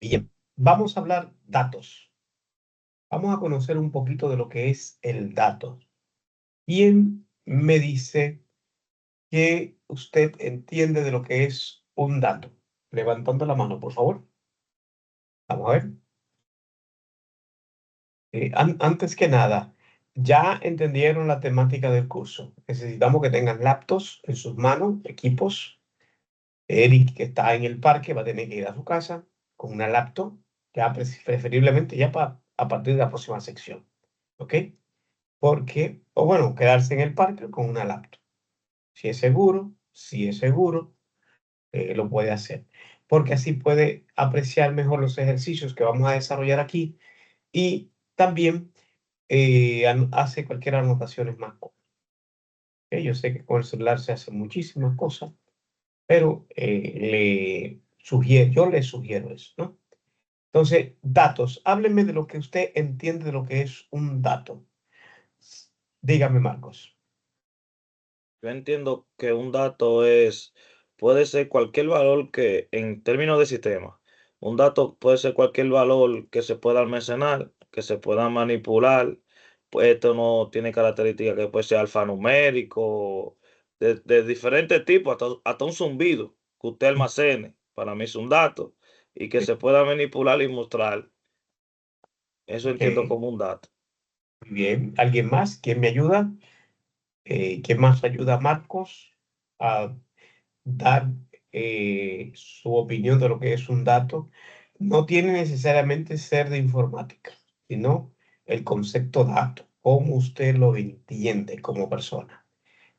Bien, vamos a hablar datos. Vamos a conocer un poquito de lo que es el dato. ¿Quién me dice que usted entiende de lo que es un dato? Levantando la mano, por favor. Vamos a ver. Antes que nada, ya entendieron la temática del curso. Necesitamos que tengan laptops en sus manos, equipos. Eric, que está en el parque, va a tener que ir a su casa con una laptop, ya preferiblemente ya a partir de la próxima sección. ¿Ok? Porque, o bueno, quedarse en el parque con una laptop. Si es seguro, lo puede hacer. Porque así puede apreciar mejor los ejercicios que vamos a desarrollar aquí y también hace cualquier anotación más cómoda. Yo sé que con el celular se hacen muchísimas cosas, pero yo le sugiero eso, ¿no? Entonces, datos. Hábleme de lo que usted entiende de lo que es un dato. Dígame, Marcos. Yo entiendo que un dato puede ser cualquier valor que, en términos de sistema, un dato puede ser cualquier valor que se pueda almacenar, que se pueda manipular. Pues esto no tiene características que puede ser alfanumérico, de diferentes tipos, hasta un zumbido que usted almacene. Para mí es un dato y que se pueda manipular y mostrar. Eso Ok, entiendo como un dato. muy bien. ¿Alguien más? ¿Quién me ayuda? ¿Quién más ayuda a Marcos a dar su opinión de lo que es un dato? No tiene necesariamente ser de informática, sino el concepto dato, cómo usted lo entiende como persona.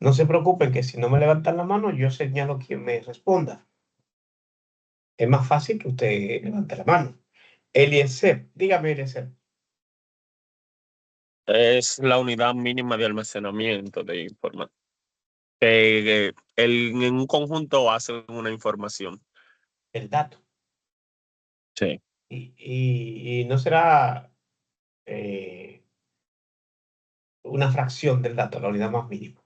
No se preocupen que si no me levantan la mano, yo señalo quien me responda. Es más fácil que usted levante la mano. Eliezer, dígame, Eliezer. Es la unidad mínima de almacenamiento de información. En un conjunto hace una información. El dato. Sí. Y no será eh, una fracción del dato, la unidad más mínima.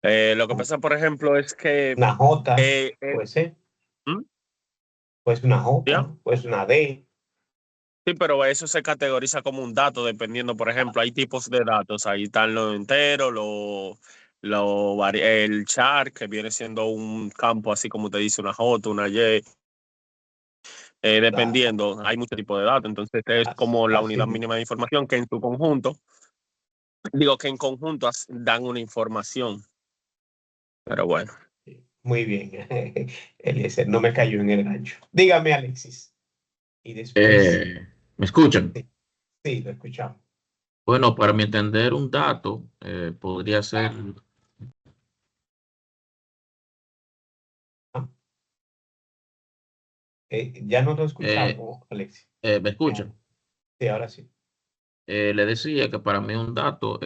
Lo que pasa, por ejemplo, es que Una J, eh, eh, puede ser, ¿Mm? pues una ¿Ya? J, pues una D. Sí, pero eso se categoriza como un dato dependiendo, por ejemplo, hay tipos de datos. Ahí están los enteros, el char, que viene siendo un campo así como te dice una J, una Y. Ah, Dependiendo, hay muchos tipos de datos. Entonces, es como la así unidad mismo. mínima de información que en su conjunto, digo que en conjunto dan una información. Pero bueno. Muy bien. Eliezer, no me cayó en el gancho. Dígame, Alexis. Y después, ¿Me escuchan? sí, sí, lo escuchamos. Bueno, para mi entender, un dato podría ser, Ah, ya no lo eh, escuchamos, Alexis. ¿me Ya, escuchan? sí, ahora sí. Le decía que para mí un dato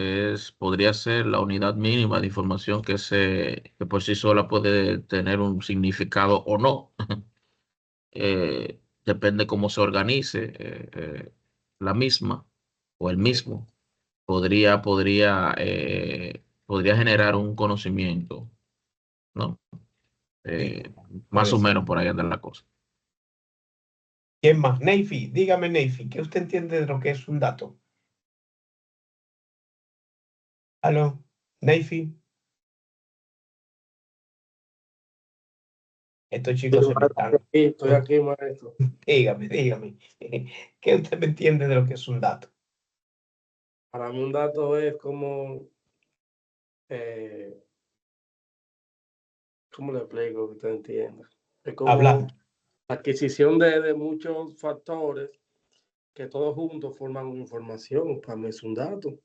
podría ser la unidad mínima de información que por sí sola puede tener un significado o no. Depende cómo se organice la misma o el Ok, mismo. Podría generar un conocimiento, ¿no? sí, Eh, Más puede o ser. menos por ahí anda la cosa. ¿Quién más? Neyfi, dígame, Neyfi, ¿qué usted entiende de lo que es un dato? ¿Aló? Neyfi, estos Sí, chicos se me maestro, están. estoy aquí, maestro. Dígame, dígame. ¿Qué usted me entiende de lo que es un dato? Para mí un dato es como, eh, ¿cómo le explico que usted entienda? Es como Hablar. adquisición de muchos factores que todos juntos forman una información. Para mí es un dato.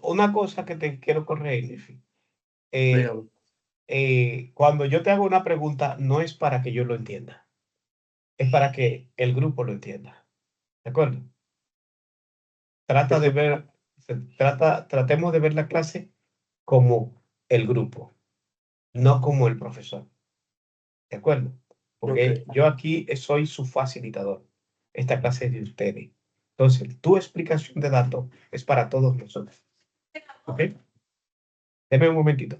Una cosa que te quiero corregir, Neyfi. Eh, Dígame. Cuando yo te hago una pregunta, no es para que yo lo entienda, es para que el grupo lo entienda. ¿De acuerdo? Trata de ver, tratemos de ver la clase como el grupo, no como el profesor. ¿De acuerdo? Ok. Porque yo aquí soy su facilitador. Esta clase es de ustedes. Entonces, tu explicación de datos es para todos nosotros. ¿Ok? Deme un momentito.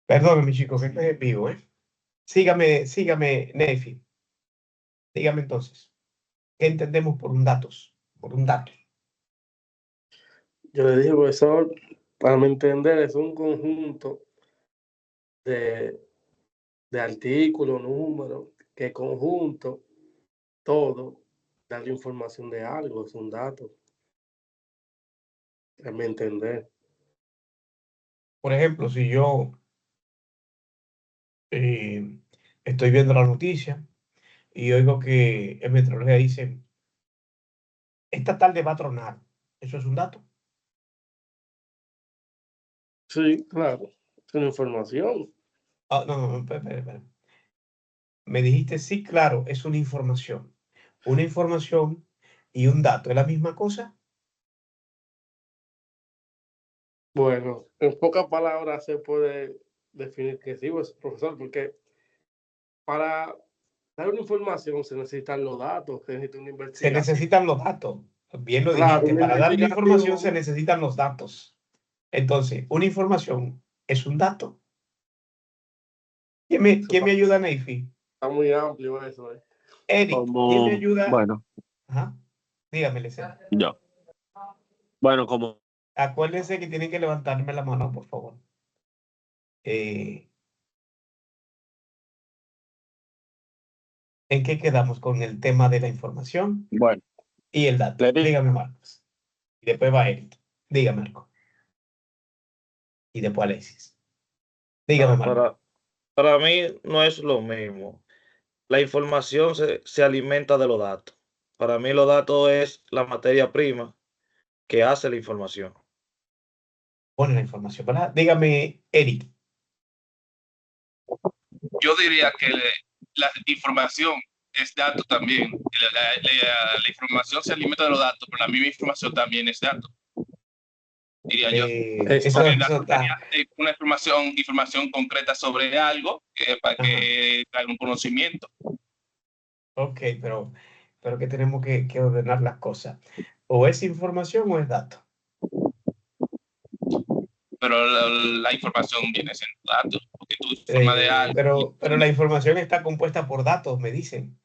Perdóname, chicos, que estoy en vivo, ¿eh? Sígame, Nefi. Dígame entonces, ¿qué entendemos por un datos? Por un dato. Yo le dije, profesor, para mi entender, es un conjunto de, de artículos, números, que conjunto, todo, darle información de algo, es un dato, a mi entender. Por ejemplo, si yo eh, estoy viendo la noticia y oigo que el meteorología dice, esta tarde va a tronar. ¿Eso es un dato? Sí, claro, es una información. Ah, no, espera. Me dijiste, sí, claro, es una información. Una información y un dato, ¿es la misma cosa? Bueno, en pocas palabras se puede definir que sí, pues, profesor, porque para dar una información se necesitan los datos, se necesita una Se investigación. necesitan los datos. Bien lo Claro, dijiste, una para darle información se investigación necesitan los datos. Entonces, una información es un dato. ¿Quién me ayuda, Neifi? está muy amplio eso. Eric, ¿quién me Como, ayuda? bueno, Ajá. Dígame, Lecen. yo. Bueno, como Acuérdense que tienen que levantarme la mano, por favor. ¿En qué quedamos con el tema de la información bueno, y el dato? le digo, Dígame, Marcos. Y después va Eric. Dígame, Marco. Y después Alexis. Dígame, No, Marco. para mí no es lo mismo. La información se alimenta de los datos. Para mí los datos es la materia prima que hace la información. Pone la información, ¿verdad? Dígame, Eric. Yo diría que la información es dato también. La información se alimenta de los datos, pero la misma información también es dato, diría yo. Eso, Porque el eso dato está. sería una información concreta sobre algo para Ajá. que haga un conocimiento. Ok, pero que tenemos que ordenar las cosas. O es información o es dato. Pero la información viene siendo datos, porque tú informas de algo. Pero la información está compuesta por datos, me dicen.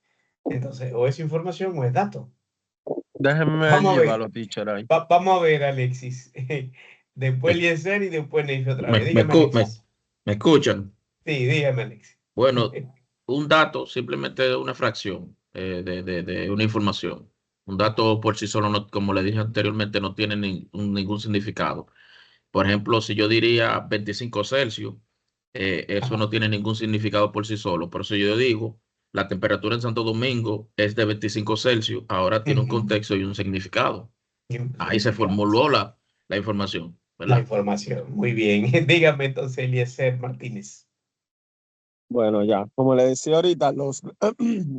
Entonces, o es información o es dato. déjenme Vamos a ver. llevarlo, teacher, ahí. Vamos a ver, Alexis. Después Me, Eliezer y después Neisy otra me, vez. me Dígame, escu- me- Alexis. me escuchan. Sí, dígame, Alexis. Bueno, un dato simplemente es una fracción de una información. Un dato por sí solo, no, como le dije anteriormente, no tiene ningún significado. Por ejemplo, si yo diría 25 Celsius, eso Ajá. no tiene ningún significado por sí solo. Por eso yo digo, la temperatura en Santo Domingo es de 25 Celsius, ahora tiene un Ujú. contexto y un significado. Y un Ahí se significado. formuló la información, La ¿verdad? información. Muy bien. Dígame entonces, Eliezer Martínez. Bueno, ya, como le decía ahorita,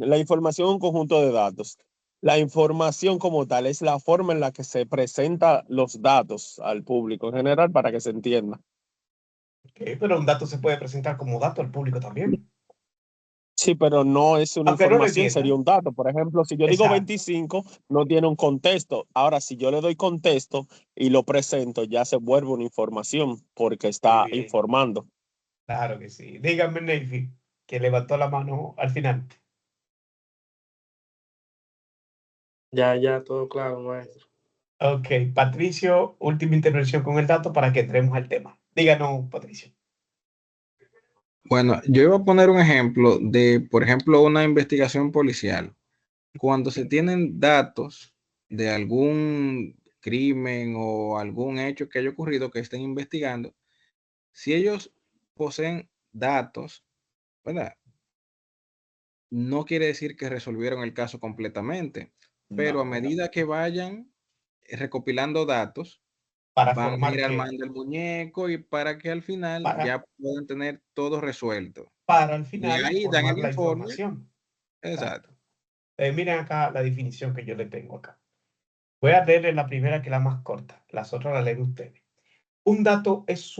la información es un conjunto de datos. La información como tal es la forma en la que se presenta los datos al público en general para que se entienda. Ok, pero un dato se puede presentar como dato al público también. Sí, pero no es una Aunque no lo información, sería entiendan. un dato. Por ejemplo, si yo digo Exacto. 25, no tiene un contexto. Ahora, si yo le doy contexto y lo presento, ya se vuelve una información porque Muy está bien. informando. Claro que sí. Dígame, Neyfi, que levantó la mano al final. Ya, todo claro, maestro. Ok, Patricio, última intervención con el dato para que entremos al tema. Díganos, Patricio. Bueno, yo iba a poner un ejemplo de, por ejemplo, una investigación policial. Cuando se tienen datos de algún crimen o algún hecho que haya ocurrido que estén investigando, si ellos poseen datos, ¿verdad? No quiere decir que resolvieron el caso completamente, pero a No, medida que vayan recopilando datos, para van a formar ir que, armando el muñeco y para que al final para, ya puedan tener todo resuelto. para al De final ahí dan formar el la informe. información. Exacto. Exacto. Miren acá la definición que yo le tengo acá. Voy a leerle la primera, que es la más corta. Las otras las leen ustedes. Un dato es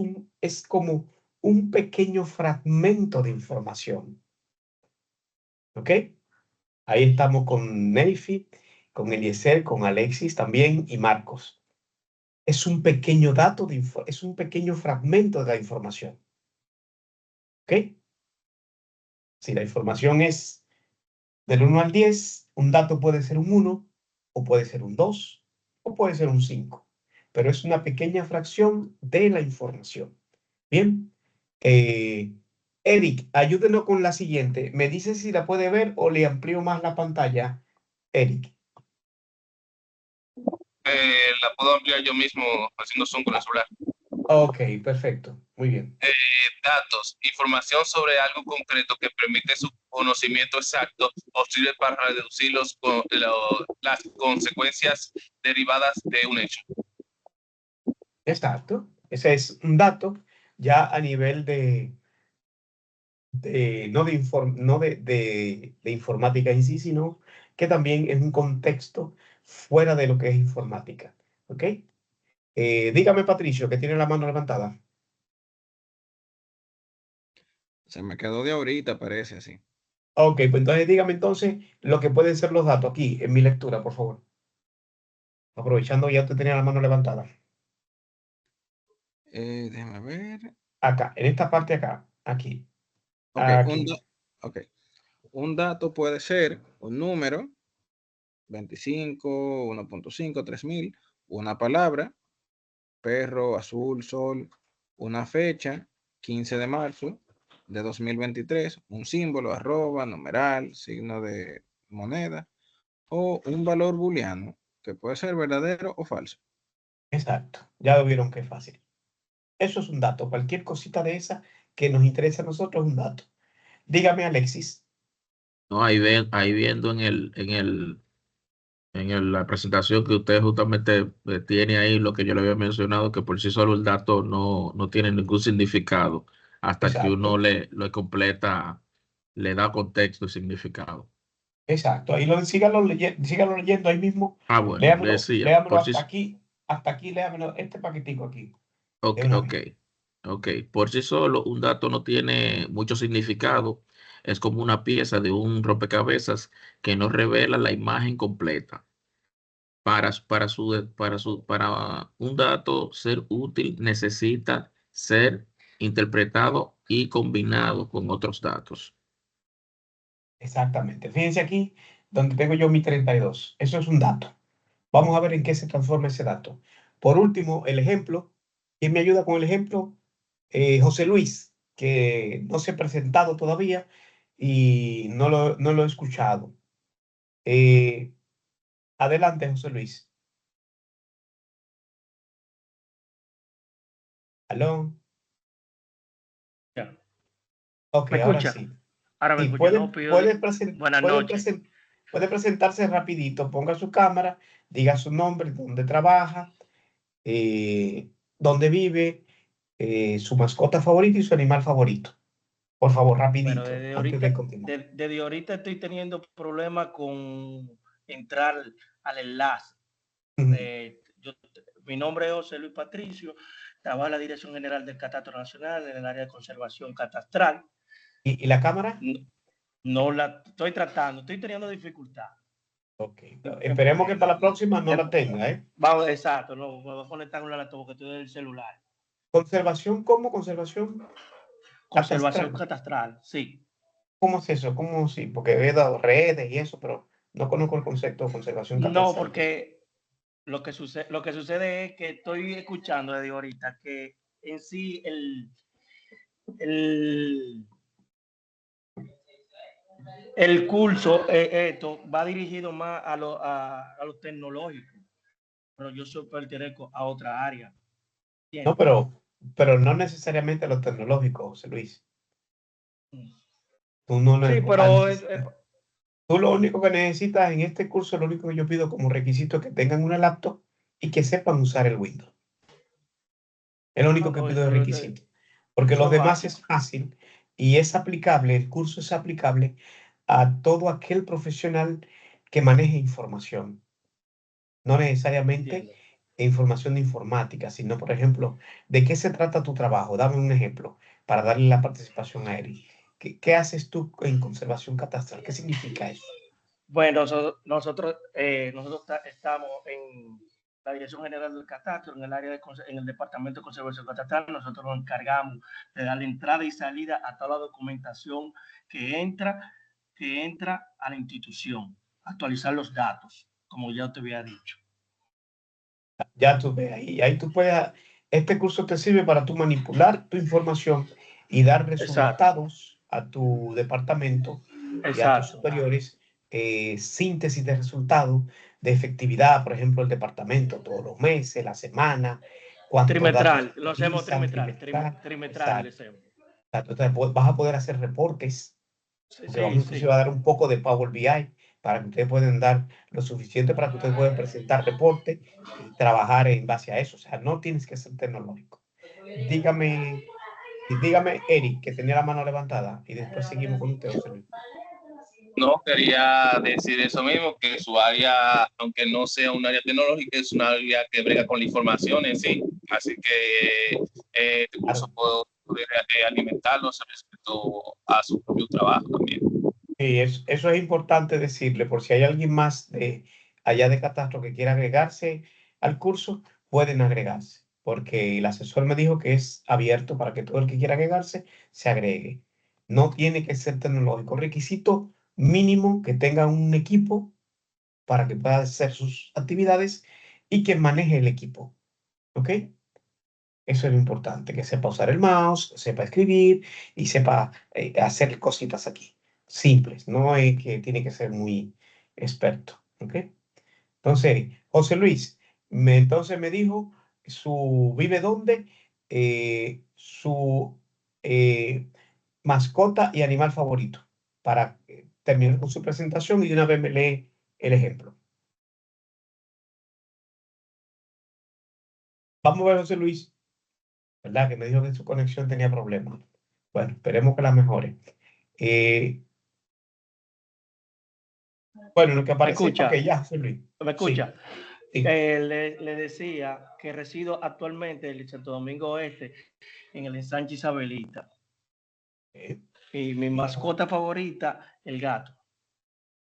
como un pequeño fragmento de información. ¿Ok? Ahí estamos con Neyfi, con Eliezer, con Alexis también y Marcos. Es un pequeño dato, es un pequeño fragmento de la información. ¿Ok? Si la información es del 1 al 10, un dato puede ser un 1, o puede ser un 2, o puede ser un 5. Pero es una pequeña fracción de la información. Bien. Eric, ayúdenos con la siguiente. ¿Me dice si la puede ver o le amplío más la pantalla? Eric. La puedo ampliar yo mismo haciendo zoom con el celular. Ok, perfecto. Muy bien. Datos, información sobre algo concreto que permite su conocimiento exacto o sirve para reducir las consecuencias derivadas de un hecho. Exacto. Ese es un dato ya a nivel no de informática en sí, sino que también es un contexto fuera de lo que es informática. ¿Ok? Dígame, Patricio, que tiene la mano levantada. Se me quedó de ahorita, parece así. Ok, pues entonces dígame entonces lo que pueden ser los datos aquí en mi lectura, por favor. Aprovechando ya usted tenía la mano levantada. Déjame ver. Acá, en esta parte acá, aquí. Ok, Aquí. Un dato puede ser un número, 25, 1.5, 3000, una palabra, perro, azul, sol, una fecha, 15 de marzo de 2023, un símbolo, arroba, numeral, signo de moneda, o un valor booleano, que puede ser verdadero o falso. Exacto. Ya lo vieron que es fácil. Eso es un dato. Cualquier cosita de esa que nos interesa a nosotros es un dato. Dígame, Alexis. No, ahí viendo la presentación que usted justamente tiene ahí, lo que yo le había mencionado, que por sí solo el dato no tiene ningún significado hasta que uno Exacto. lo completa, le da contexto y significado. Exacto. Ahí sígalo leyendo ahí mismo. Bueno, Léamelo, decía, léamelo por sí, hasta aquí, léamelo, este paquetico aquí, de ok, una ok, vez. ok, por sí solo un dato no tiene mucho significado, es como una pieza de un rompecabezas que no revela la imagen completa. Para un dato ser útil necesita ser interpretado y combinado con otros datos. Exactamente. Fíjense aquí donde tengo yo mi 32. Eso es un dato. Vamos a ver en qué se transforma ese dato. Por último, el ejemplo. ¿Quién me ayuda con el ejemplo? José Luis, que no se ha presentado todavía y no lo he escuchado. Eh, Adelante, José Luis. ¿Aló? Ya. Ok, ¿Me ahora escucha? sí. Ahora me Sí, escucha, no, buenas noches. puede presentarse rapidito. Ponga su cámara, diga su nombre, dónde trabaja, dónde vive, su mascota favorita y su animal favorito. Por favor, Bueno, rapidito, antes de continuar. desde ahorita estoy teniendo problemas con entrar al enlace. Ujú. Mi nombre es José Luis Patricio, trabajo en la Dirección General del Catastro Nacional en el área de conservación catastral. ¿Y la cámara? No la estoy tratando, estoy teniendo dificultad. Ok, esperemos que para la próxima no la tenga, ¿eh? Vamos, exacto, no, me voy a conectar con la laptop porque estoy del celular. ¿Conservación cómo? ¿Conservación Conservación catastral? catastral, sí. ¿Cómo es eso? ¿Cómo sí? Porque he dado redes y eso, pero no conozco el concepto de conservación No, catastral. porque lo que sucede es que estoy escuchando desde ahorita que en sí el curso esto va dirigido más a lo tecnológico, pero yo soy pertenezco a otra área. No, ¿Entiendes? pero no necesariamente lo tecnológico, José Luis. Mm. Tú no Sí, pero necesitas. Tú lo único que necesitas en este curso, lo único que yo pido como requisito es que tengan una laptop y que sepan usar el Windows. Es lo único que pido de requisito. Porque eso los es demás básico. es fácil y es aplicable, el curso es aplicable a todo aquel profesional que maneje información. No necesariamente Entiendo. información de informática, sino, por ejemplo, ¿de qué se trata tu trabajo? Dame un ejemplo para darle la participación a Eric. ¿Qué haces tú en conservación catastral? ¿Qué significa eso? Bueno, nosotros estamos la Dirección General del Catastro, en el área en el Departamento de Conservación Catastral, nosotros nos encargamos de darle entrada y salida a toda la documentación que entra a la institución, actualizar los datos, como ya te había dicho. Ya tú ves ahí tú puedes, este curso te sirve para tú manipular tu información y dar resultados a tu departamento y a tus superiores, síntesis de resultados de efectividad, por ejemplo, el departamento todos los meses, la semana, trimestral, lo hacemos trimestral. Entonces vas a poder hacer reportes, porque vamos inclusive a dar un poco de Power BI para que ustedes puedan dar lo suficiente para que ustedes puedan presentar reportes y trabajar en base a eso. O sea, no tienes que ser tecnológico. Dígame, Eric, que tenía la mano levantada, y después seguimos con usted, José Luis. No, quería decir eso mismo, que su área, aunque no sea un área tecnológica, es un área que brega con la información en sí. Así que este curso puede alimentarlos respecto a su propio trabajo también. Sí, eso es importante decirle, por si hay alguien más de allá de Catastro que quiera agregarse al curso, pueden agregarse, porque el asesor me dijo que es abierto para que todo el que quiera agregarse se agregue. No tiene que ser tecnológico. Requisito mínimo que tenga un equipo para que pueda hacer sus actividades y que maneje el equipo. ¿Ok? Eso es lo importante, que sepa usar el mouse, que sepa escribir y sepa hacer cositas aquí. Simples, no es que tiene que ser muy experto. ¿Ok? Entonces, José Luis, entonces me dijo vive dónde, su mascota y animal favorito, para terminar con su presentación y de una vez me lee el ejemplo. Vamos a ver, José Luis, ¿verdad? Que me dijo que su conexión tenía problemas. Bueno, esperemos que la mejore. Bueno, lo que aparece es que ya, José Luis. ¿Me escucha? Sí. Le decía que resido actualmente en Santo Domingo Oeste, en el ensanche Isabelita. Y mi mascota favorita, el gato.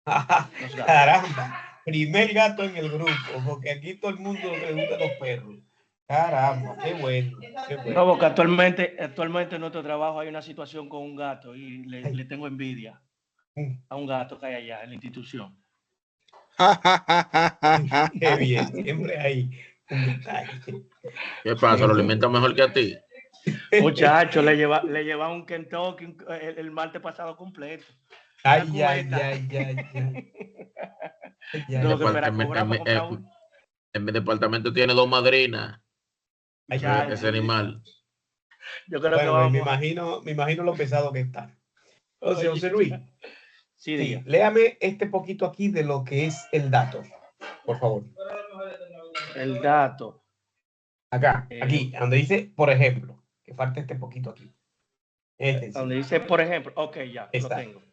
Caramba, primer gato en el grupo, porque aquí todo el mundo le gusta los perros. Caramba, qué bueno, qué bueno. No, porque actualmente en nuestro trabajo hay una situación con un gato y le tengo envidia a un gato que hay allá en la institución. Qué bien, siempre hay un detalle. ¿Qué pasa? ¿Lo alimenta mejor que a ti? Muchacho, le lleva un Kentucky el martes pasado completo. Ay. En mi departamento tiene 2 madrinas. Ay, ese animal. Yo creo que vamos... me imagino lo pesado que está. Entonces, José Luis, sí, léame este poquito aquí de lo que es el dato, por favor. El dato. Acá, aquí, donde dice, por ejemplo, que falta este poquito aquí. Donde dice, por ejemplo, ok, ya, lo tengo.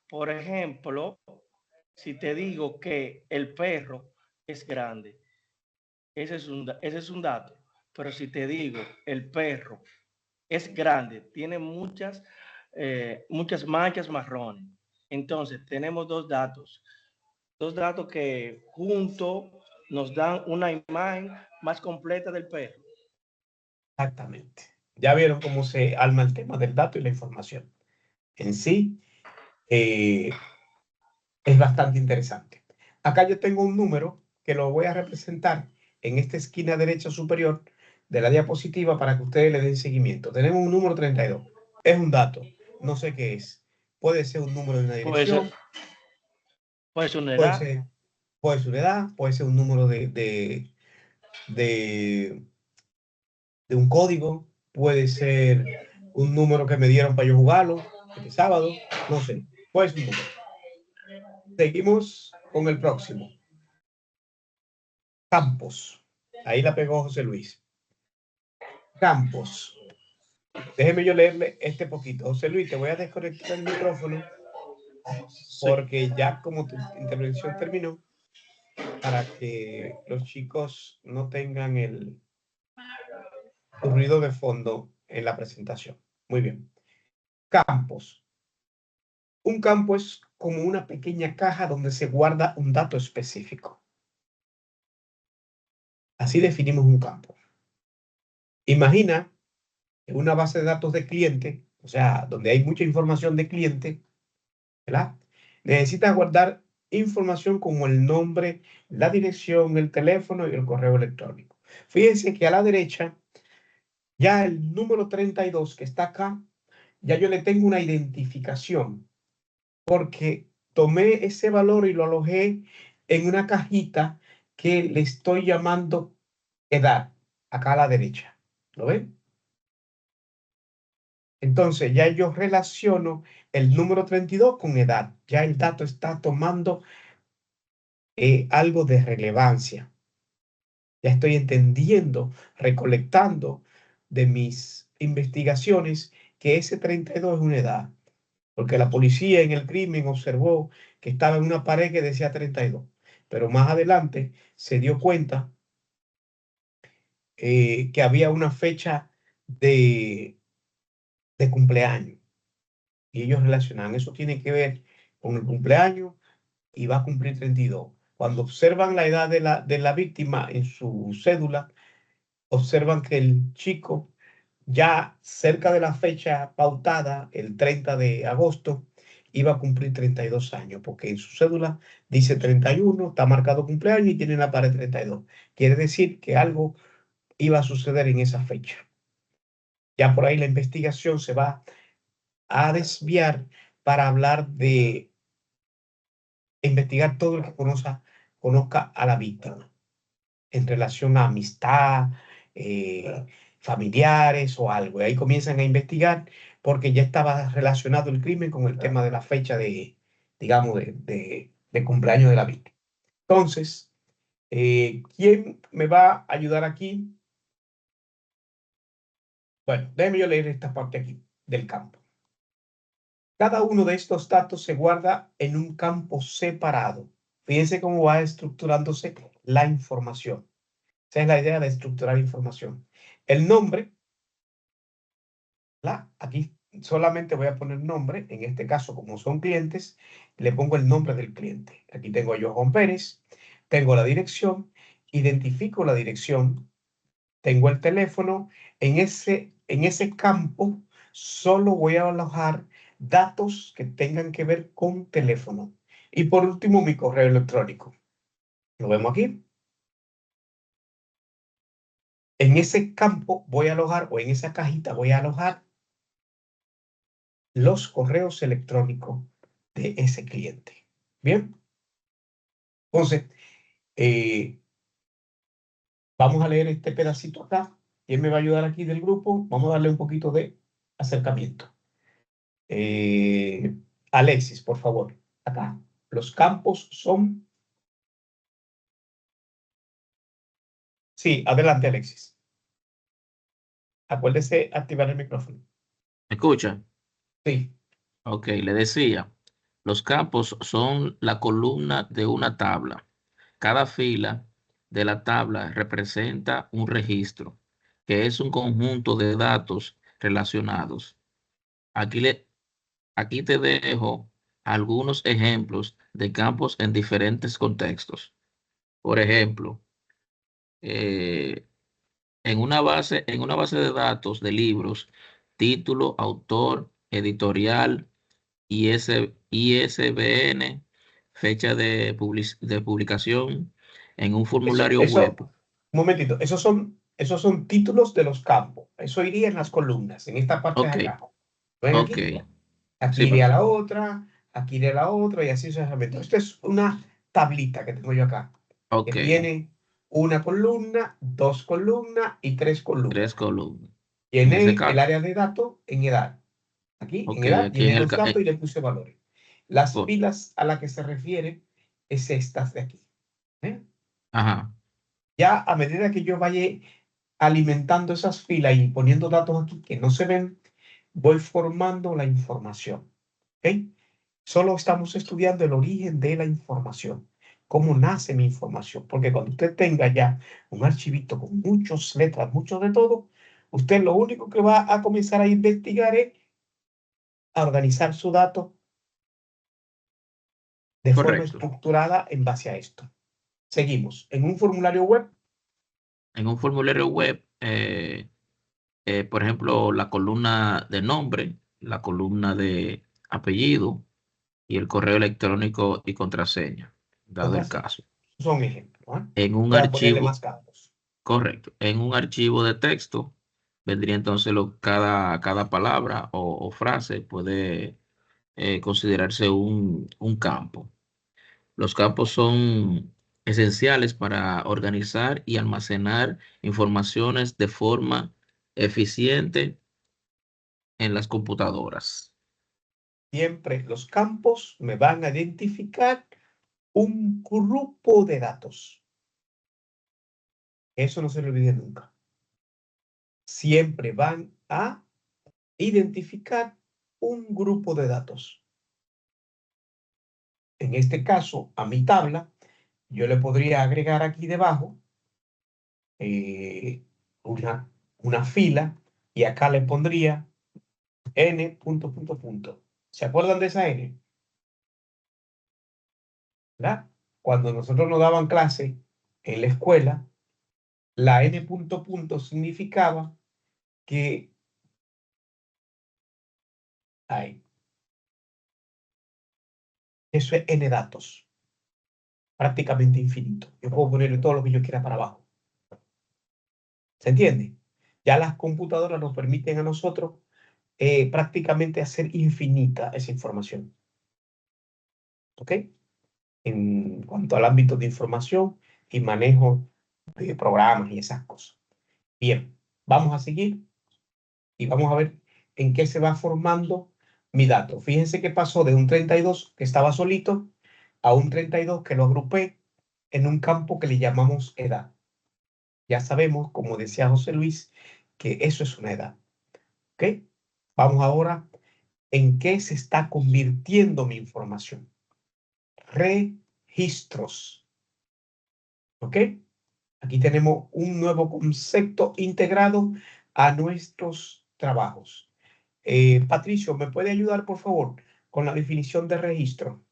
Por ejemplo, si te digo que el perro es grande, ese es un dato. Pero si te digo el perro es grande, tiene muchas manchas marrones. Entonces, tenemos dos datos que juntos nos dan una imagen más completa del perro. Exactamente. Ya vieron cómo se arma el tema del dato y la información. En sí, es bastante interesante. Acá yo tengo un número que lo voy a representar en esta esquina derecha superior de la diapositiva para que ustedes le den seguimiento. Tenemos un número 32. Es un dato. No sé qué es. Puede ser un número de una dirección. Puede ser una edad. Puede ser una edad. Puede ser un número de un código. Puede ser un número que me dieron para yo jugarlo este sábado. No sé. Puede ser un número. Seguimos con el próximo. Campos. Ahí la pegó José Luis. Campos. Déjeme yo leerle este poquito. José Luis, te voy a desconectar el micrófono porque ya como tu intervención terminó, para que los chicos no tengan el ruido de fondo en la presentación. Muy bien. Campos. Un campo es como una pequeña caja donde se guarda un dato específico. Así definimos un campo. Imagina en una base de datos de cliente, o sea, donde hay mucha información de cliente, ¿verdad? Necesitas guardar información como el nombre, la dirección, el teléfono y el correo electrónico. Fíjense que a la derecha, ya el número 32 que está acá, ya yo le tengo una identificación, porque tomé ese valor y lo alojé en una cajita que le estoy llamando edad, acá a la derecha. ¿Lo ven? Entonces ya yo relaciono el número 32 con edad. Ya el dato está tomando algo de relevancia. Ya estoy entendiendo, recolectando de mis investigaciones que ese 32 es una edad. Porque la policía en el crimen observó que estaba en una pared que decía 32. Pero más adelante se dio cuenta que había una fecha de cumpleaños. Y ellos relacionan, eso tiene que ver con el cumpleaños y va a cumplir 32. Cuando observan la edad de la víctima en su cédula, observan que el chico ya cerca de la fecha pautada, el 30 de agosto, iba a cumplir 32 años, porque en su cédula dice 31, está marcado cumpleaños y tiene en la pared 32. Quiere decir que algo iba a suceder en esa fecha. Ya por ahí la investigación se va a desviar para hablar de investigar todo el que conozca a la víctima en relación a amistad, familiares o algo. Y ahí comienzan a investigar porque ya estaba relacionado el crimen con el tema de la fecha de, digamos, de cumpleaños de la víctima. Entonces, ¿quién me va a ayudar aquí? Bueno, déjenme yo leer esta parte aquí del campo. Cada uno de estos datos se guarda en un campo separado. Fíjense cómo va estructurándose la información. Esa es la idea de estructurar información. El nombre, aquí solamente voy a poner nombre. En este caso, como son clientes, le pongo el nombre del cliente. Aquí tengo yo Juan Pérez, tengo la dirección, identifico la dirección, tengo el teléfono. En ese campo solo voy a alojar datos que tengan que ver con teléfono. Y por último, mi correo electrónico. ¿Lo vemos aquí? En ese campo voy a alojar, o en esa cajita voy a alojar los correos electrónicos de ese cliente. Bien. Entonces, vamos a leer este pedacito acá. ¿Quién me va a ayudar aquí del grupo? Vamos a darle un poquito de acercamiento. Alexis, por favor. Acá. Los campos son... Sí, adelante, Alexis. Acuérdese activar el micrófono. ¿Me escucha? Sí. Ok, le decía, los campos son la columna de una tabla. Cada fila de la tabla representa un registro, que es un conjunto de datos relacionados. Aquí te dejo algunos ejemplos de campos en diferentes contextos. Por ejemplo, eh, en una base de datos de libros, título, autor, editorial, ISBN, fecha de publicación, en un formulario web. Un momentito, esos son títulos de los campos. Eso iría en las columnas, en esta parte Ok, de acá. ¿Ven ok. aquí? Aquí Sí, iría la otra, aquí iría la otra y así sucesivamente. Esto es una tablita que tengo yo acá, que ok. tiene una columna, dos columnas y tres columnas. 3 columnas. En ese Llené el caso, área de datos en edad. Aquí, en ok, edad, aquí llené los datos y le puse valores. Las oh, filas a las que se refiere es estas de aquí. ajá, Ya a medida que yo vaya alimentando esas filas y poniendo datos aquí que no se ven, voy formando la información. ¿Ok? Solo estamos estudiando el origen de la información, cómo nace mi información, porque cuando usted tenga ya un archivito con muchas letras, mucho de todo, usted lo único que va a comenzar a investigar es a organizar su dato de forma correcto. estructurada en base a esto. Seguimos. En un formulario web, En un formulario web, por ejemplo, la columna de nombre, la columna de apellido y el correo electrónico y contraseña, dado el caso. Son ejemplos, ¿eh? En un Voy a ponerle archivo, más campos. correcto, en un archivo de texto vendría entonces cada palabra o frase puede considerarse un campo. Los campos son esenciales para organizar y almacenar informaciones de forma eficiente en las computadoras. Siempre los campos me van a identificar un grupo de datos. Eso no se lo olvide nunca. Siempre van a identificar un grupo de datos. En este caso, a mi tabla, yo le podría agregar aquí debajo una fila y acá le pondría n punto, punto, punto. ¿Se acuerdan de esa n? ¿Verdad? Cuando nosotros nos daban clase en la escuela, la n punto, punto significaba que eso es n datos, prácticamente infinito. Yo puedo ponerle todo lo que yo quiera para abajo. ¿Se entiende? Ya las computadoras nos permiten a nosotros prácticamente hacer infinita esa información. ¿Ok? En cuanto al ámbito de información y manejo de programas y esas cosas. Bien, vamos a seguir y vamos a ver en qué se va formando mi dato. Fíjense que pasó de un 32 que estaba solito a un 32 que lo agrupé en un campo que le llamamos edad. Ya sabemos, como decía José Luis, que eso es una edad. ¿Ok? Vamos ahora en qué se está convirtiendo mi información. Registros. ¿Ok? Aquí tenemos un nuevo concepto integrado a nuestros trabajos. Patricio, ¿me puede ayudar, por favor, con la definición de registro?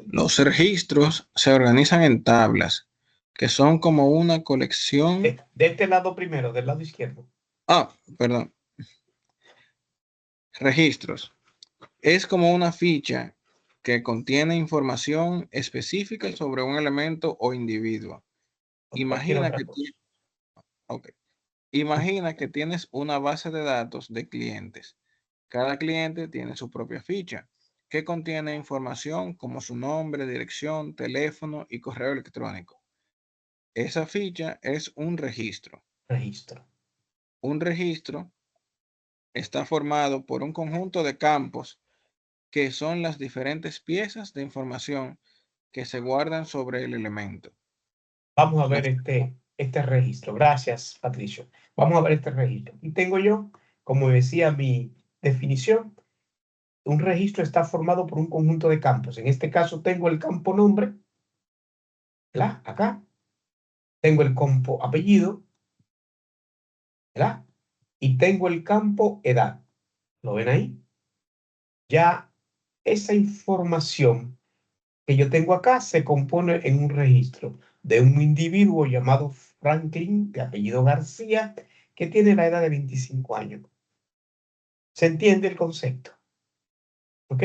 Los registros se organizan en tablas, que son como una colección. De este lado primero, del lado izquierdo. Perdón. Registros. Es como una ficha que contiene información específica sobre un elemento o individuo. Imagina que tienes una base de datos de clientes. Cada cliente tiene su propia ficha que contiene información como su nombre, dirección, teléfono y correo electrónico. Esa ficha es un registro. Un registro está formado por un conjunto de campos que son las diferentes piezas de información que se guardan sobre el elemento. Vamos a ver este registro. Gracias, Patricio. Vamos a ver este registro. Y tengo yo, como decía mi definición, un registro está formado por un conjunto de campos. En este caso tengo el campo nombre, ¿verdad? Acá. Tengo el campo apellido, ¿verdad? Y tengo el campo edad. ¿Lo ven ahí? Ya esa información que yo tengo acá se compone en un registro de un individuo llamado Franklin, de apellido García, que tiene la edad de 25 años. ¿Se entiende el concepto? ¿Ok?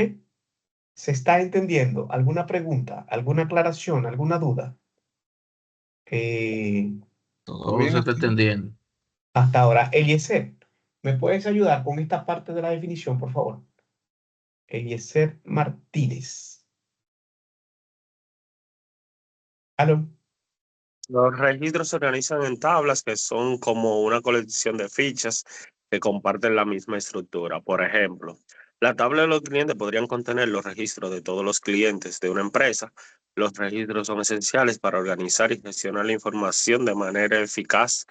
¿Se está entendiendo? ¿Alguna pregunta? ¿Alguna aclaración? ¿Alguna duda? Todo se está entendiendo. Hasta ahora, Eliezer, ¿me puedes ayudar con esta parte de la definición, por favor? Eliezer Martínez. ¿Aló? Los registros se organizan en tablas que son como una colección de fichas que comparten la misma estructura. Por ejemplo, la tabla de los clientes podrían contener los registros de todos los clientes de una empresa. Los registros son esenciales para organizar y gestionar la información de manera eficaz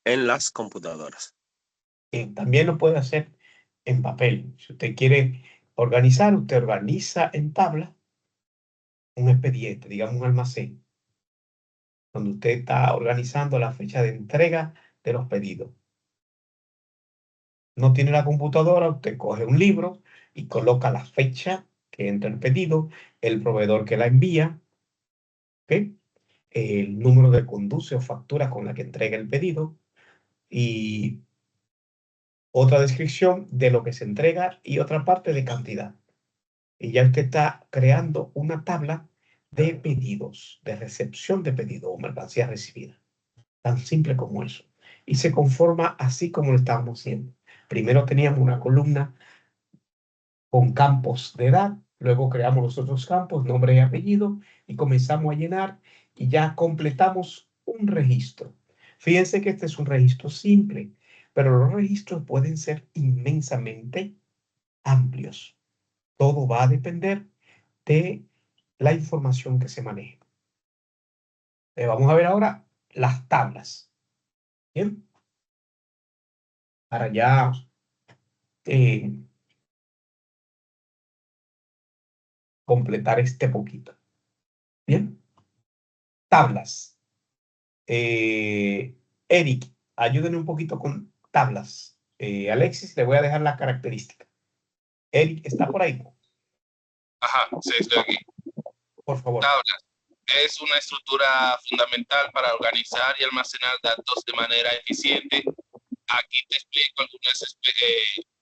en las computadoras. También lo puede hacer en papel. Si usted quiere organizar, usted organiza en tabla un expediente, digamos un almacén, donde usted está organizando la fecha de entrega de los pedidos. No tiene la computadora, usted coge un libro y coloca la fecha que entra el pedido, el proveedor que la envía. ¿Ok? el número de conduce o factura con la que entrega el pedido y otra descripción de lo que se entrega y otra parte de cantidad. Y ya usted está creando una tabla de pedidos, de recepción de pedido o mercancía recibida. Tan simple como eso. Y se conforma así como lo estábamos haciendo. Primero teníamos una columna con campos de edad, luego creamos los otros campos, nombre y apellido, y comenzamos a llenar y ya completamos un registro. Fíjense que este es un registro simple, pero los registros pueden ser inmensamente amplios. Todo va a depender de la información que se maneje. Vamos a ver ahora las tablas. Bien. Para ya completar este poquito. Bien. Tablas. Eric, ayúdenme un poquito con tablas. Alexis, le voy a dejar la característica. Eric, ¿está por ahí? Ajá, sí, estoy aquí. Por favor. Tablas. Es una estructura fundamental para organizar y almacenar datos de manera eficiente. Aquí te explico algunos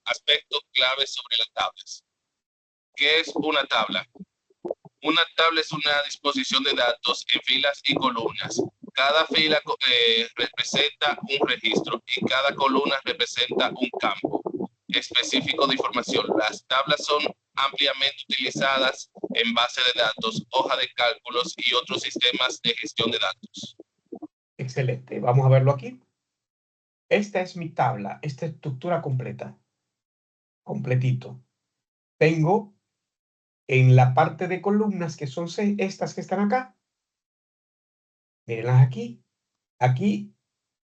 aspectos claves sobre las tablas. ¿Qué es una tabla? Una tabla es una disposición de datos en filas y columnas. Cada fila representa un registro y cada columna representa un campo específico de información. Las tablas son ampliamente utilizadas en base de datos, hoja de cálculos y otros sistemas de gestión de datos. Excelente. Vamos a verlo aquí. Esta es mi tabla, esta estructura completa. Completito. Tengo en la parte de columnas, que son estas que están acá. Mírenlas aquí. Aquí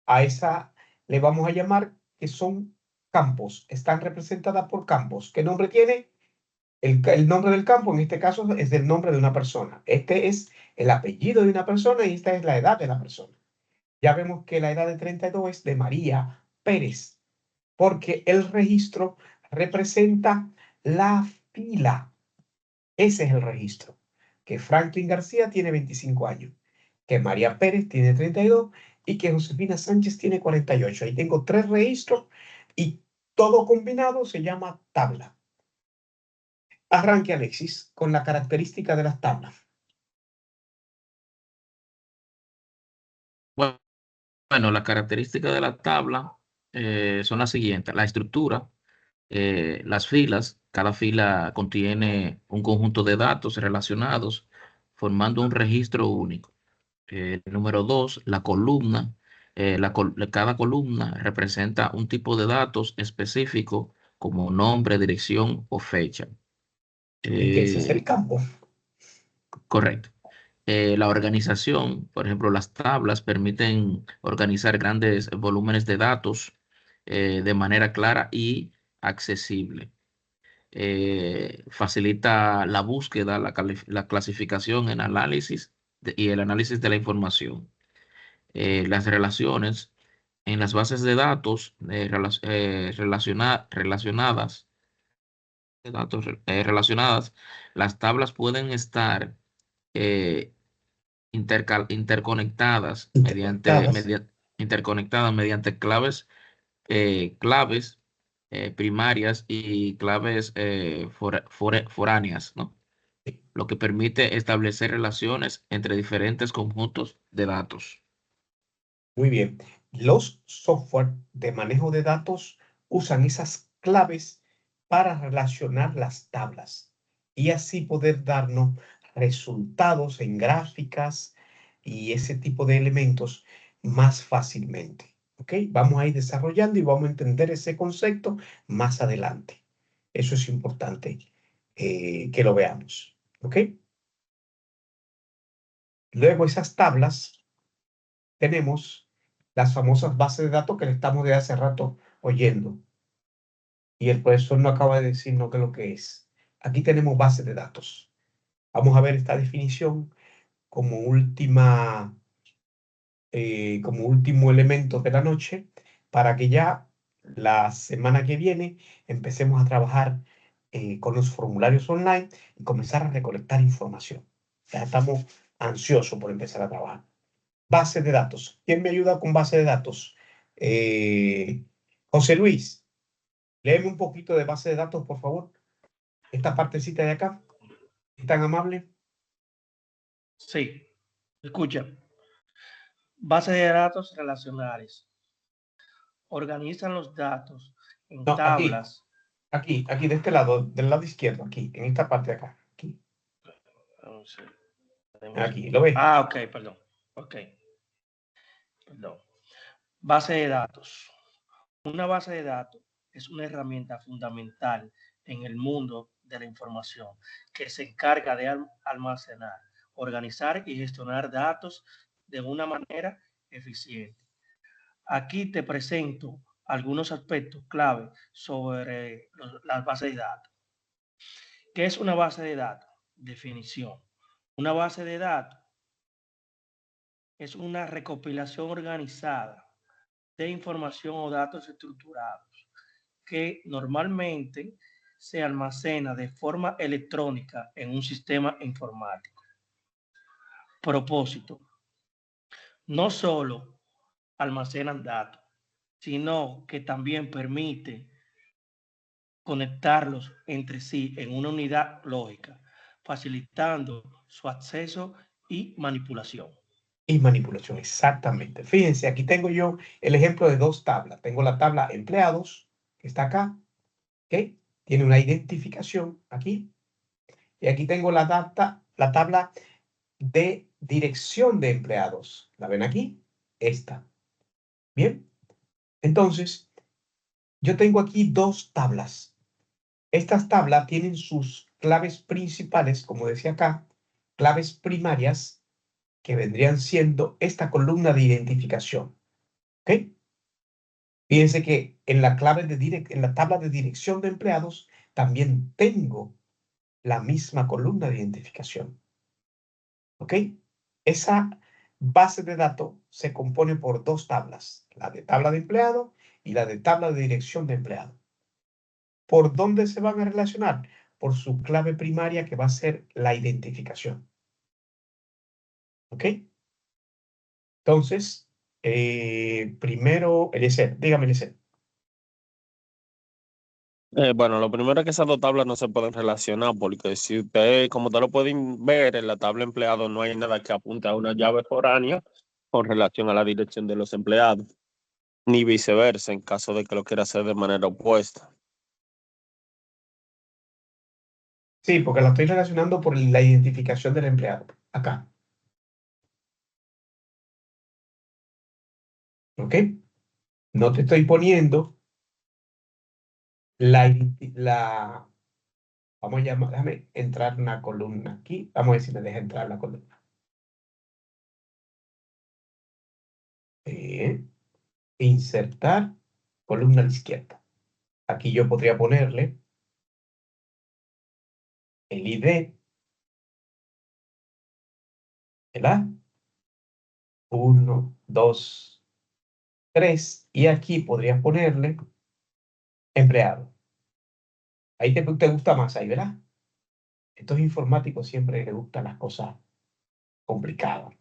a esa le vamos a llamar que son campos. Están representadas por campos. ¿Qué nombre tiene? El nombre del campo, en este caso, es el nombre de una persona. Este es el apellido de una persona y esta es la edad de la persona. Ya vemos que la edad de 32 es de María Pérez, porque el registro representa la fila. Ese es el registro. Que Franklin García tiene 25 años, que María Pérez tiene 32 y que Josefina Sánchez tiene 48. Ahí tengo 3 registros y todo combinado se llama tabla. Arranque, Alexis, con la característica de las tablas. Bueno, las características de la tabla son las siguientes. La estructura, las filas, cada fila contiene un conjunto de datos relacionados formando un registro único. Número 2, la columna. Cada columna representa un tipo de datos específico como nombre, dirección o fecha. Y que ese es el campo. Correcto. La organización, por ejemplo, las tablas permiten organizar grandes volúmenes de datos de manera clara y accesible. Facilita la búsqueda, la clasificación en análisis y el análisis de la información. Las relaciones en las bases de datos relacionadas, las tablas pueden estar interconectadas mediante claves primarias y claves foráneas, ¿no? Lo que permite establecer relaciones entre diferentes conjuntos de datos. Muy bien. Los software de manejo de datos usan esas claves para relacionar las tablas y así poder darnos resultados en gráficas y ese tipo de elementos más fácilmente. ¿Ok? Vamos a ir desarrollando y vamos a entender ese concepto más adelante. Eso es importante que lo veamos. ¿Ok? Luego esas tablas tenemos las famosas bases de datos que le estamos de hace rato oyendo. Y el profesor no acaba de decirnos qué es lo que es. Aquí tenemos bases de datos. Vamos a ver esta definición como último elemento de la noche para que ya la semana que viene empecemos a trabajar con los formularios online y comenzar a recolectar información. Ya estamos ansiosos por empezar a trabajar. base de datos. ¿Quién me ayuda con base de datos? José Luis, léeme un poquito de base de datos, por favor. Esta partecita de acá. ¿Es tan amable? Sí, escucha. Base de datos relacionales. Organizan los datos en No, tablas. Aquí, de este lado, del lado izquierdo, aquí, en esta parte de acá. Aquí, aquí, ¿lo ves? Ah, ok, perdón. Ok. Perdón. Base de datos. Una base de datos es una herramienta fundamental en el mundo de la información que se encarga de almacenar, organizar y gestionar datos de una manera eficiente. Aquí te presento algunos aspectos clave sobre las bases de datos. ¿Qué es una base de datos? Definición. Una base de datos es una recopilación organizada de información o datos estructurados que normalmente se almacena de forma electrónica en un sistema informático. Propósito. No solo almacenan datos, sino que también permite conectarlos entre sí en una unidad lógica, facilitando su acceso y manipulación. Y manipulación, exactamente. Fíjense, aquí tengo yo el ejemplo de dos tablas. Tengo la tabla empleados, que está acá, ¿ok? Tiene una identificación aquí. Y aquí tengo la tabla de dirección de empleados. ¿La ven aquí? Esta. Bien. Entonces, yo tengo aquí dos tablas. Estas tablas tienen sus claves principales, como decía acá, claves primarias, que vendrían siendo esta columna de identificación. ¿Ok? Fíjense que en la tabla de dirección de empleados también tengo la misma columna de identificación. ¿Ok? Esa base de datos se compone por dos tablas, la de tabla de empleado y la de tabla de dirección de empleado. ¿Por dónde se van a relacionar? Por su clave primaria, que va a ser la identificación. ¿Ok? Entonces, primero, Eliezer, dígame, Eliezer. Bueno, lo primero es que esas dos tablas no se pueden relacionar porque si usted, como ustedes lo pueden ver, en la tabla empleado no hay nada que apunte a una llave foránea con relación a la dirección de los empleados, ni viceversa en caso de que lo quiera hacer de manera opuesta. Sí, porque la estoy relacionando por la identificación del empleado. Acá. ¿Ok? No te estoy poniendo vamos a llamar, déjame entrar una columna aquí. Vamos a ver si me deja entrar la columna. Insertar columna a la izquierda. Aquí yo podría ponerle el ID, ¿verdad? 1, 2, 3. Y aquí podría ponerle empleado. Ahí te gusta más, ahí, ¿verdad? Estos informáticos siempre les gustan las cosas complicadas.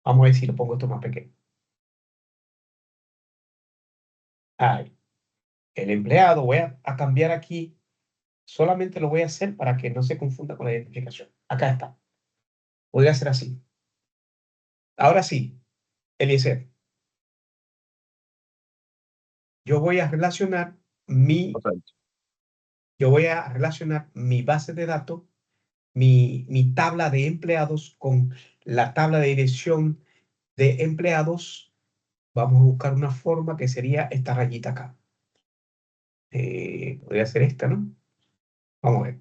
Vamos a ver si lo pongo esto más pequeño. Ahí. El empleado, voy a cambiar aquí. Solamente lo voy a hacer para que no se confunda con la identificación. Acá está. Podría ser así. Ahora sí, Eliezer. Yo voy a relacionar mi base de datos, mi tabla de empleados con la tabla de dirección de empleados. Vamos a buscar una forma que sería esta rayita acá. Podría ser esta, ¿no? Vamos a ver.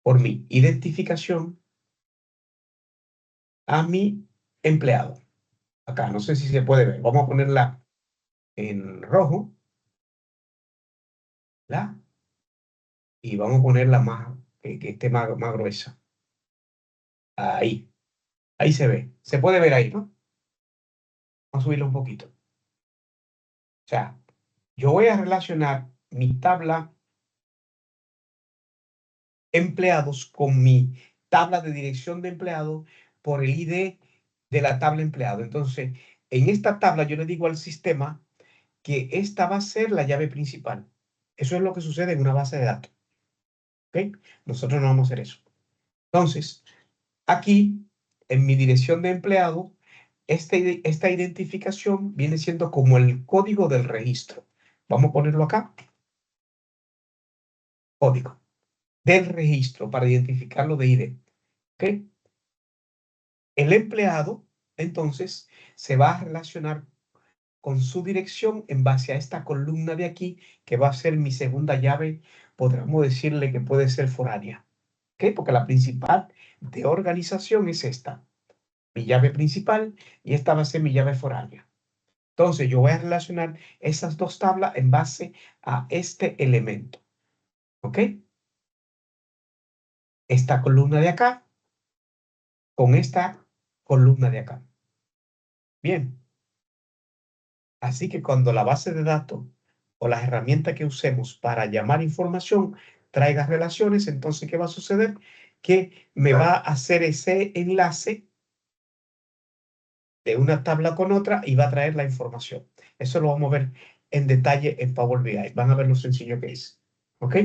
Por mi identificación a mi empleado. Acá, no sé si se puede ver. Vamos a ponerla en rojo. ¿La? Y vamos a ponerla más, que esté más gruesa. Ahí. Ahí se ve. Se puede ver ahí, ¿no? Vamos a subirlo un poquito. O sea, yo voy a relacionar mi tabla empleados con mi tabla de dirección de empleados por el ID de la tabla empleado. Entonces, en esta tabla yo le digo al sistema que esta va a ser la llave principal. Eso es lo que sucede en una base de datos. ¿Ok? Nosotros no vamos a hacer eso. Entonces, aquí, en mi dirección de empleado, esta identificación viene siendo como el código del registro. Vamos a ponerlo acá. Código del registro para identificarlo de ID. ¿Ok? El empleado, entonces, se va a relacionar con su dirección en base a esta columna de aquí, que va a ser mi segunda llave, podríamos decirle que puede ser foránea. ¿Ok? Porque la principal de organización es esta, mi llave principal, y esta va a ser mi llave foránea. Entonces, yo voy a relacionar esas dos tablas en base a este elemento. ¿Ok? Esta columna de acá con esta columna de acá. Bien. Así que cuando la base de datos o las herramientas que usemos para llamar información traiga relaciones, entonces, ¿qué va a suceder? Que me va a hacer ese enlace de una tabla con otra y va a traer la información. Eso lo vamos a ver en detalle en Power BI. Van a ver lo sencillo que es. ¿Ok?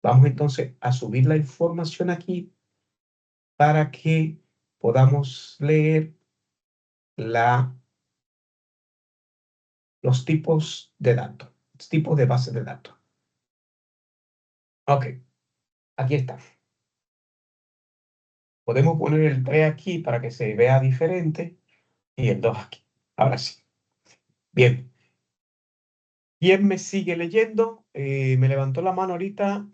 Vamos entonces a subir la información aquí para que podamos leer los tipos de datos, tipos de bases de datos. Ok, aquí está. Podemos poner el 3 aquí para que se vea diferente y el 2 aquí. Ahora sí. Bien. ¿Quién me sigue leyendo? Me levantó la mano ahorita.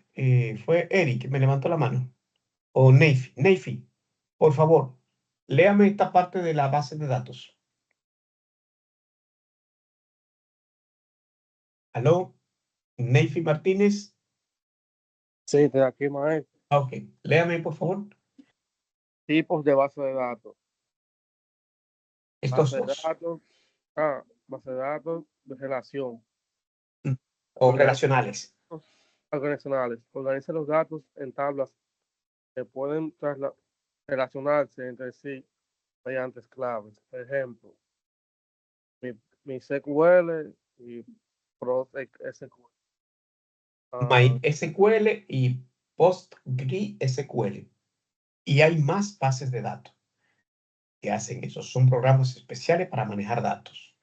Fue Eric, me levantó la mano. O Neifi. Neifi, por favor, léame esta parte de la base de datos. ¿Aló? Neifi Martínez. Sí, estoy aquí, maestro. Ok, léame, por favor. Tipos de base de datos. Estos Base de dos. datos. Base de datos de relación. O relacionales. Organizacionales. Organiza los datos en tablas que pueden relacionarse entre sí mediante claves. Por ejemplo, mi SQL y PostgreSQL. MySQL y PostgreSQL. Y hay más bases de datos que hacen eso. Son programas especiales para manejar datos.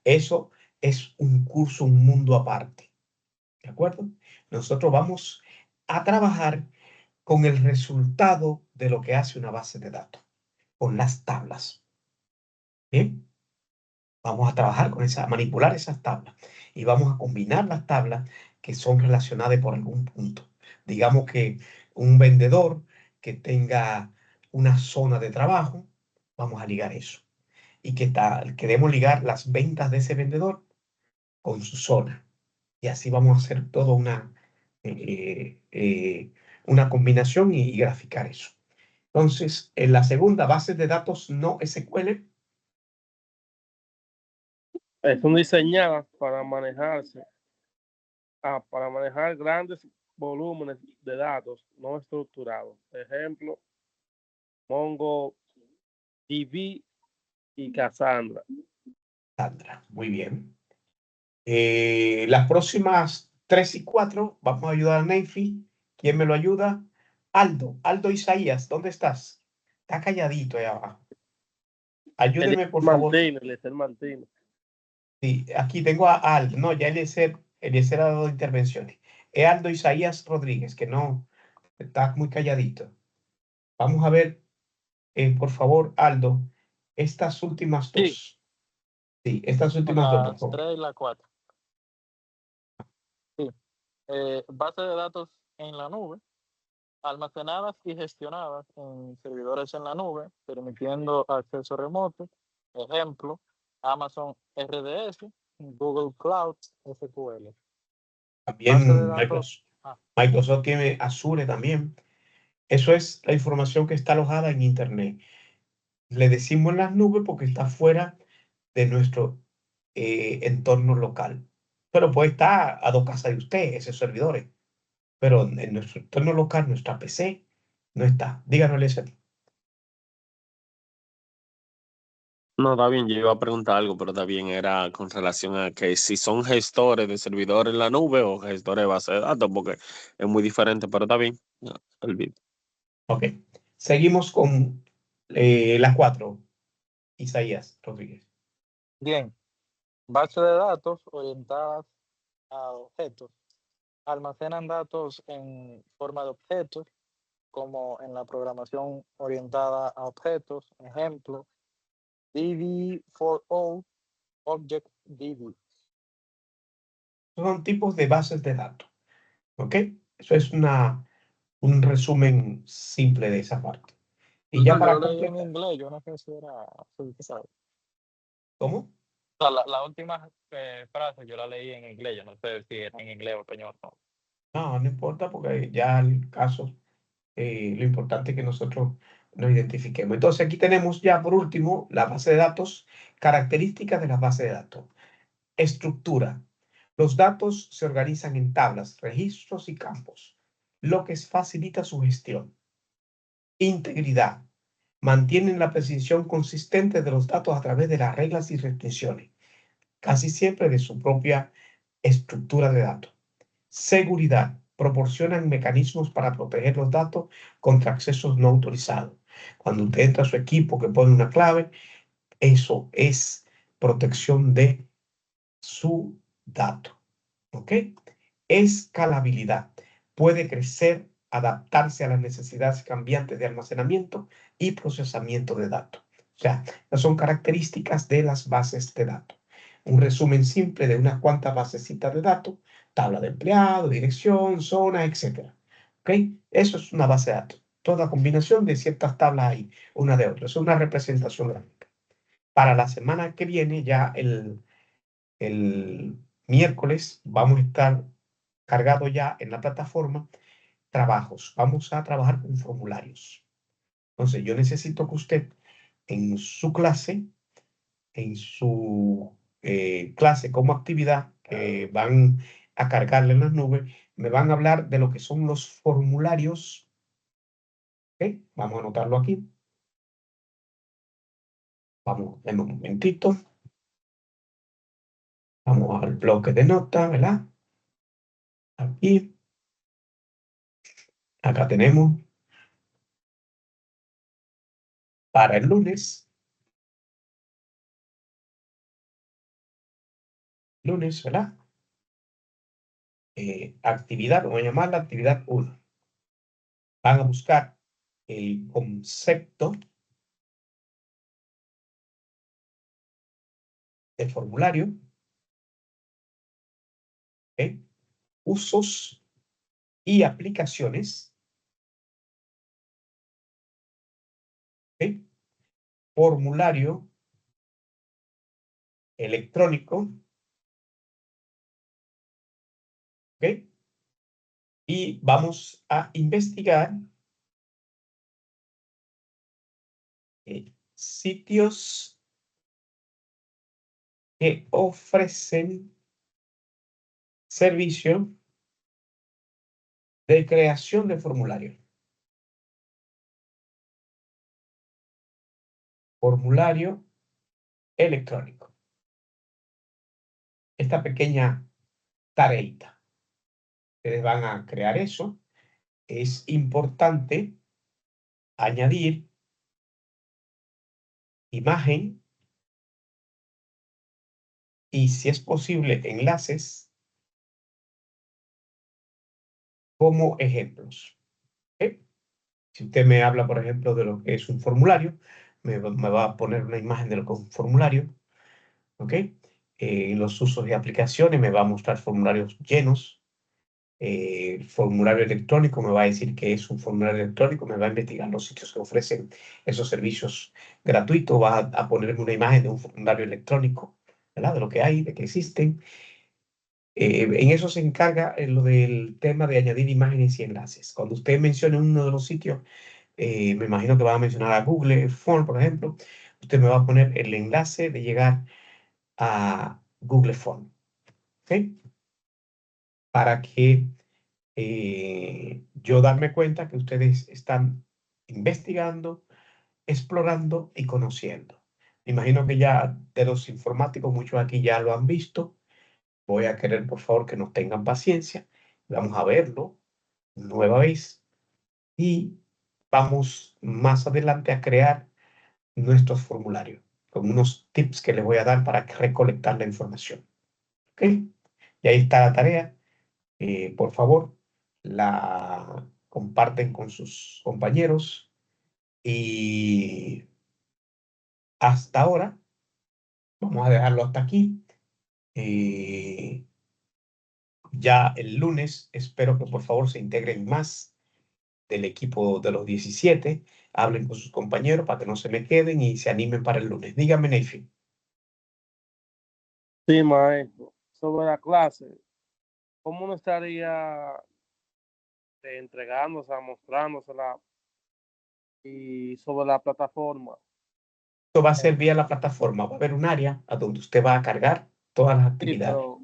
Eso es un curso, un mundo aparte. ¿De acuerdo? Nosotros vamos a trabajar con el resultado de lo que hace una base de datos, con las tablas. Bien. Vamos a trabajar con manipular esas tablas y vamos a combinar las tablas que son relacionadas por algún punto. Digamos que un vendedor que tenga una zona de trabajo, vamos a ligar eso. Y queremos ligar las ventas de ese vendedor con su zona. Y así vamos a hacer toda una combinación y graficar eso. Entonces, en la segunda, base de datos no SQL. Son diseñadas para manejar grandes volúmenes de datos no estructurados. Ejemplo, MongoDB y Cassandra. Cassandra, muy bien. Las próximas 3 y 4 vamos a ayudar a Neifi. ¿Quién me lo ayuda? Aldo Isaías, ¿dónde estás? Está calladito ahí abajo. Ayúdeme, por favor. Eliezer Martínez. Sí, aquí tengo a Aldo. No, ya Eliezer ha dado intervenciones. Es Aldo Isaías Rodríguez, que no está muy calladito. Vamos a ver, por favor, Aldo, estas últimas dos. Sí, estas últimas dos, por favor. 3 y la 4. Sí. Base de datos en la nube, almacenadas y gestionadas en servidores en la nube, permitiendo acceso remoto. Ejemplo, Amazon RDS, Google Cloud SQL. También Microsoft tiene Azure también. Eso es la información que está alojada en Internet. Le decimos en las nubes porque está fuera de nuestro entorno local. Pero puede estar a 2 casas de usted, esos servidores. Pero en nuestro entorno local, nuestra PC, no está. Díganos, Eliezer. No, está bien, yo iba a preguntar algo, pero está bien, era con relación a que si son gestores de servidores en la nube o gestores de base de datos, porque es muy diferente, pero está bien. No, olvido. Ok. Seguimos con las 4. Isaías Rodríguez. Bien, base de datos orientadas a objetos. Almacenan datos en forma de objetos, como en la programación orientada a objetos. Ejemplo, DB4O, Object DB. Son tipos de bases de datos. ¿Ok? Eso es un resumen simple de esa parte. Y ya Yo para lo leí en completar. inglés, yo no sé si era ¿sabes? ¿Cómo? O sea, la última frase yo la leí en inglés, yo no sé si era en inglés o español. No. No, no importa porque ya el caso, lo importante es que nosotros nos identifiquemos. Entonces aquí tenemos ya por último la base de datos, características de la base de datos. Estructura. Los datos se organizan en tablas, registros y campos, lo que facilita su gestión. Integridad. Mantienen la precisión consistente de los datos a través de las reglas y restricciones, casi siempre de su propia estructura de datos. Seguridad. Proporcionan mecanismos para proteger los datos contra accesos no autorizados. Cuando usted entra a su equipo que pone una clave, eso es protección de su dato. ¿Ok? Escalabilidad. Puede crecer, adaptarse a las necesidades cambiantes de almacenamiento y procesamiento de datos. O sea, esas son características de las bases de datos. Un resumen simple de unas cuantas basecitas de datos, tabla de empleado, dirección, zona, etc. ¿Ok? Eso es una base de datos. Toda combinación de ciertas tablas ahí, una de otra. Es una representación gráfica. Para la semana que viene, ya el miércoles, vamos a estar cargado ya en la plataforma trabajos. Vamos a trabajar con formularios. Entonces, yo necesito que usted en su clase, clase como actividad que van a cargarle en las nubes, me van a hablar de lo que son los formularios. ¿Ok? Vamos a anotarlo aquí. Vamos, denme un momentito. Vamos al bloque de notas, ¿verdad? Aquí. Acá tenemos para el lunes. Lunes, ¿verdad? Actividad, vamos a llamarla actividad 1. Van a buscar el concepto del formulario, ¿ok? Usos y aplicaciones, ¿ok? Formulario electrónico, ¿ok? Y vamos a investigar sitios que ofrecen servicio de creación de formulario. Formulario electrónico. Esta pequeña tareita. Ustedes van a crear eso. Es importante añadir imagen y, si es posible, enlaces como ejemplos. ¿Ok? Si usted me habla, por ejemplo, de lo que es un formulario, me va a poner una imagen de lo que es un formulario. ¿Ok? Los usos de aplicaciones me va a mostrar formularios llenos. El formulario electrónico me va a decir que es un formulario electrónico, me va a investigar los sitios que ofrecen esos servicios gratuitos, va a ponerme una imagen de un formulario electrónico, ¿verdad? De lo que hay, de que existen. En eso se encarga lo del tema de añadir imágenes y enlaces. Cuando usted mencione uno de los sitios, me imagino que va a mencionar a Google Form, por ejemplo, usted me va a poner el enlace de llegar a Google Form, ¿ok? Para que yo darme cuenta que ustedes están investigando, explorando y conociendo. Me imagino que ya de los informáticos, muchos aquí ya lo han visto. Voy a querer, por favor, que nos tengan paciencia. Vamos a verlo nueva vez y vamos más adelante a crear nuestros formularios con unos tips que les voy a dar para recolectar la información. ¿Ok? Y ahí está la tarea. Por favor, la comparten con sus compañeros y hasta ahora vamos a dejarlo hasta aquí. Ya el lunes espero que por favor se integren más del equipo de los 17, hablen con sus compañeros para que no se me queden y se animen para el lunes. Dígame, Neyfi. Sí, maestro. Sobre la clase, ¿cómo no estaría entregándosela, mostrándosela? Y sobre la plataforma. Esto va a ser vía la plataforma. Va a haber un área a donde usted va a cargar todas las actividades. Sí, pero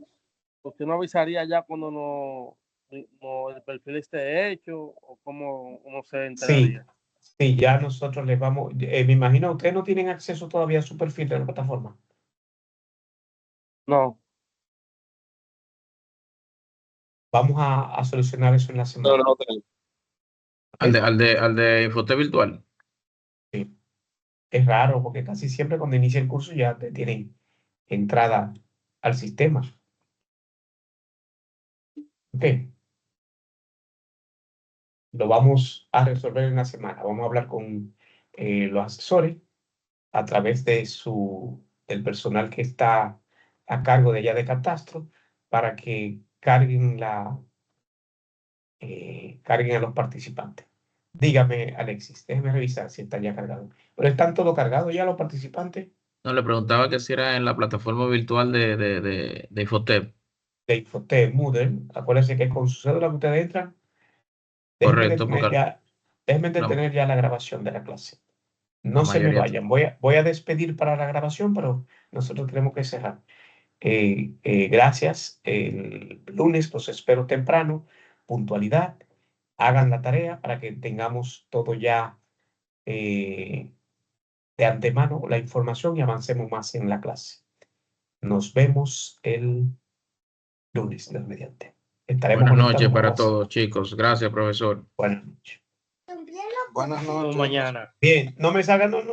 ¿usted no avisaría ya cuando no el perfil esté hecho o cómo uno se enteraría? Sí, ya nosotros les vamos, me imagino, ustedes no tienen acceso todavía a su perfil de la plataforma. No. Vamos a solucionar eso en la semana. No, Al de Infotep virtual. Sí. Es raro porque casi siempre cuando inicia el curso ya te tienen entrada al sistema. Ok. Lo vamos a resolver en la semana. Vamos a hablar con los asesores a través de del personal que está a cargo de allá de Catastro para que carguen carguen a los participantes. Dígame, Alexis, déjeme revisar si está ya cargado. ¿Pero están todos cargados ya los participantes? No, le preguntaba que si era en la plataforma virtual de Infotep. De Infotep, Moodle. Acuérdense que con su cédula que ustedes entran, Correcto, porque déjenme la, detener ya la grabación de la clase. la No se me mayoría... vayan. Voy a despedir para la grabación, pero nosotros tenemos que cerrar. Gracias. El lunes los espero temprano. Puntualidad. Hagan la tarea para que tengamos todo ya de antemano, la información y avancemos más en la clase. Nos vemos el lunes, Dios mediante. Estaremos Buenas noches conectados para todos, chicos. Gracias, profesor. Buenas noches. Buenas noches. Mañana. Bien, no me salgan, no.